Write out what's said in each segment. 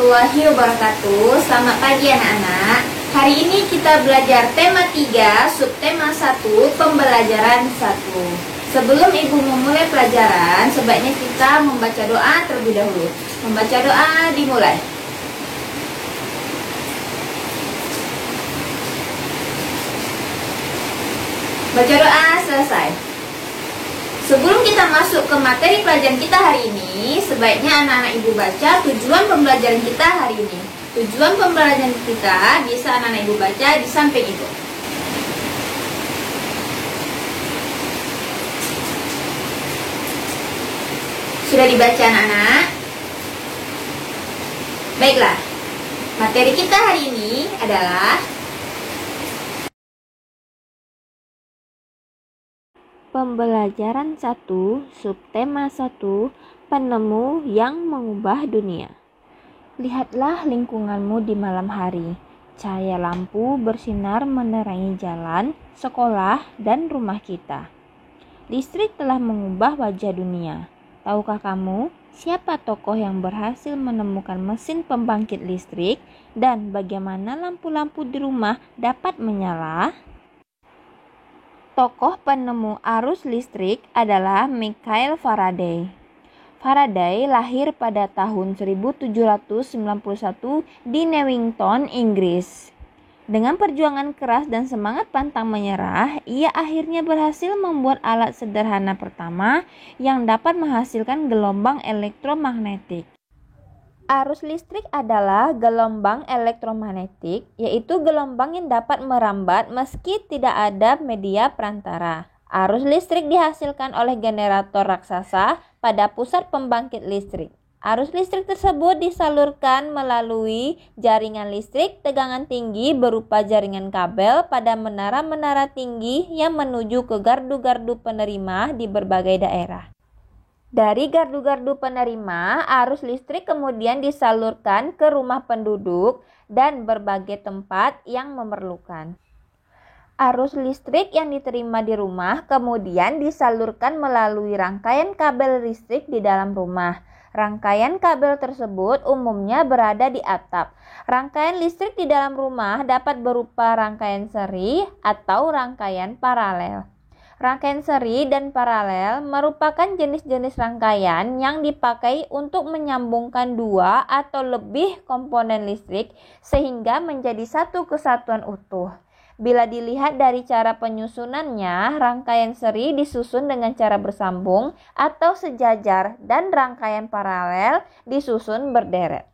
warahmatullahi wabarakatuh. Selamat pagi anak-anak. Hari ini kita belajar tema 3, subtema 1, pembelajaran 1. Sebelum Ibu memulai pelajaran, sebaiknya kita membaca doa terlebih dahulu. Membaca doa dimulai. Baca doa selesai. Sebelum kita masuk ke materi pelajaran kita hari ini, sebaiknya anak-anak Ibu baca tujuan pembelajaran kita hari ini. Tujuan pembelajaran kita bisa anak-anak Ibu baca di samping itu. Sudah dibaca anak-anak? Baiklah, materi kita hari ini adalah Pembelajaran 1, subtema 1, penemu yang mengubah dunia. Lihatlah lingkunganmu di malam hari. Cahaya lampu bersinar menerangi jalan, sekolah, dan rumah kita. Listrik telah mengubah wajah dunia. Tahukah kamu siapa tokoh yang berhasil menemukan mesin pembangkit listrik dan bagaimana lampu-lampu di rumah dapat menyala? Tokoh penemu arus listrik adalah Michael Faraday. Faraday lahir pada tahun 1791 di Newington, Inggris. Dengan perjuangan keras dan semangat pantang menyerah, ia akhirnya berhasil membuat alat sederhana pertama yang dapat menghasilkan gelombang elektromagnetik. Arus listrik adalah gelombang elektromagnetik, yaitu gelombang yang dapat merambat meski tidak ada media perantara. Arus listrik dihasilkan oleh generator raksasa pada pusat pembangkit listrik. Arus listrik tersebut disalurkan melalui jaringan listrik tegangan tinggi berupa jaringan kabel pada menara-menara tinggi yang menuju ke gardu-gardu penerima di berbagai daerah. Dari gardu-gardu penerima, arus listrik kemudian disalurkan ke rumah penduduk dan berbagai tempat yang memerlukan. Arus listrik yang diterima di rumah kemudian disalurkan melalui rangkaian kabel listrik di dalam rumah. Rangkaian kabel tersebut umumnya berada di atap. Rangkaian listrik di dalam rumah dapat berupa rangkaian seri atau rangkaian paralel. Rangkaian seri dan paralel merupakan jenis-jenis rangkaian yang dipakai untuk menyambungkan dua atau lebih komponen listrik sehingga menjadi satu kesatuan utuh. Bila dilihat dari cara penyusunannya, rangkaian seri disusun dengan cara bersambung atau sejajar dan rangkaian paralel disusun berderet.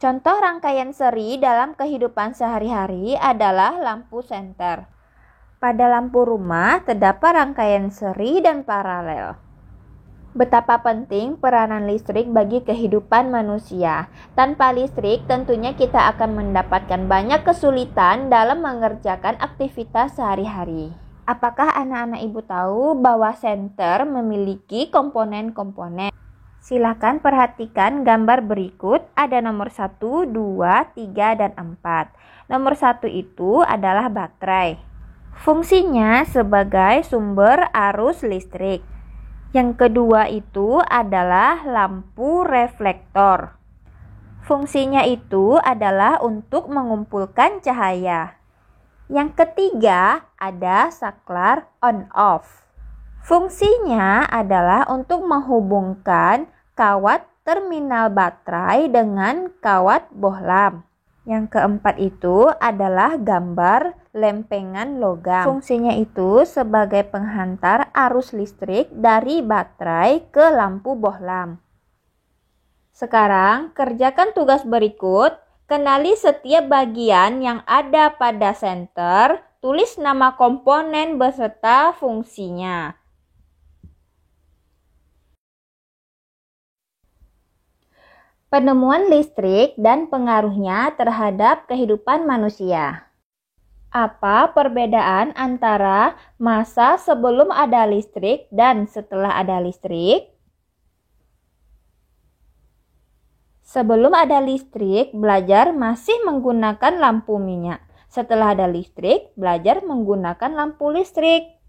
Contoh rangkaian seri dalam kehidupan sehari-hari adalah lampu senter. Pada lampu rumah terdapat rangkaian seri dan paralel. Betapa penting peranan listrik bagi kehidupan manusia. Tanpa listrik tentunya kita akan mendapatkan banyak kesulitan dalam mengerjakan aktivitas sehari-hari. Apakah anak-anak Ibu tahu bahwa senter memiliki komponen-komponen? Silakan perhatikan gambar berikut, ada nomor 1, 2, 3, dan 4. Nomor 1 itu adalah baterai. Fungsinya sebagai sumber arus listrik. Yang kedua itu adalah lampu reflektor. Fungsinya itu adalah untuk mengumpulkan cahaya. Yang ketiga ada saklar on-off. Fungsinya adalah untuk menghubungkan kawat terminal baterai dengan kawat bohlam. Yang keempat itu adalah gambar lempengan logam. Fungsinya itu sebagai penghantar arus listrik dari baterai ke lampu bohlam. Sekarang kerjakan tugas berikut. Kenali setiap bagian yang ada pada senter. Tulis nama komponen beserta fungsinya. Penemuan listrik dan pengaruhnya terhadap kehidupan manusia. Apa perbedaan antara masa sebelum ada listrik dan setelah ada listrik? Sebelum ada listrik, belajar masih menggunakan lampu minyak. Setelah ada listrik, belajar menggunakan lampu listrik.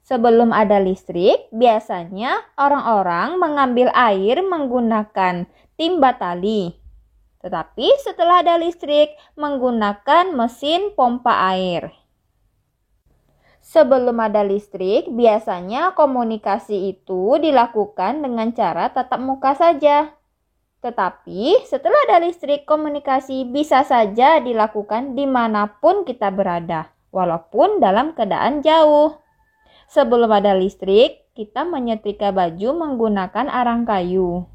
Sebelum ada listrik, biasanya orang-orang mengambil air menggunakan timba tali. Tetapi setelah ada listrik, menggunakan mesin pompa air. Sebelum ada listrik, biasanya komunikasi itu dilakukan dengan cara tatap muka saja. Tetapi setelah ada listrik, komunikasi bisa saja dilakukan dimanapun kita berada, walaupun dalam keadaan jauh. Sebelum ada listrik, kita menyetrika baju menggunakan arang kayu.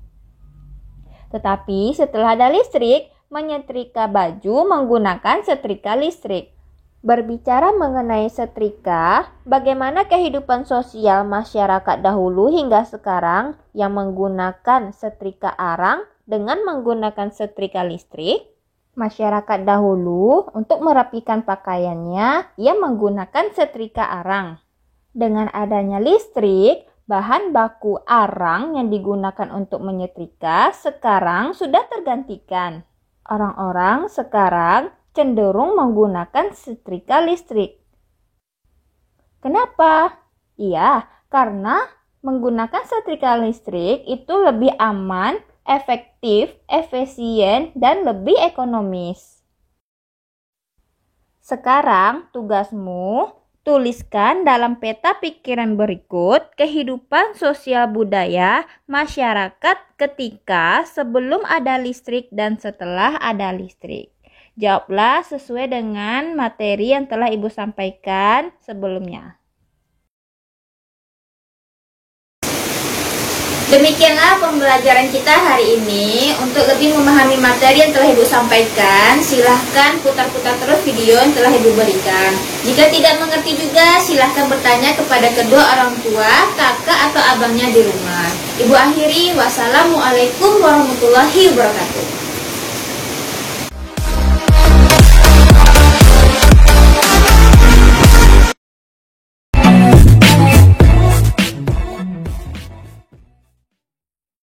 Tetapi setelah ada listrik, menyetrika baju menggunakan setrika listrik. Berbicara mengenai setrika, bagaimana kehidupan sosial masyarakat dahulu hingga sekarang yang menggunakan setrika arang dengan menggunakan setrika listrik? Masyarakat dahulu untuk merapikan pakaiannya, ia menggunakan setrika arang. Dengan adanya listrik, bahan baku arang yang digunakan untuk menyetrika sekarang sudah tergantikan. Orang-orang sekarang cenderung menggunakan setrika listrik. Kenapa? Iya, karena menggunakan setrika listrik itu lebih aman, efektif, efisien, dan lebih ekonomis. Sekarang tugasmu tuliskan dalam peta pikiran berikut kehidupan sosial budaya masyarakat ketika sebelum ada listrik dan setelah ada listrik. Jawablah sesuai dengan materi yang telah Ibu sampaikan sebelumnya. Demikianlah pembelajaran kita hari ini. Untuk lebih memahami materi yang telah Ibu sampaikan, silahkan putar-putar terus video yang telah Ibu berikan. Jika tidak mengerti juga, silahkan bertanya kepada kedua orang tua, kakak atau abangnya di rumah. Ibu akhiri, wassalamualaikum warahmatullahi wabarakatuh.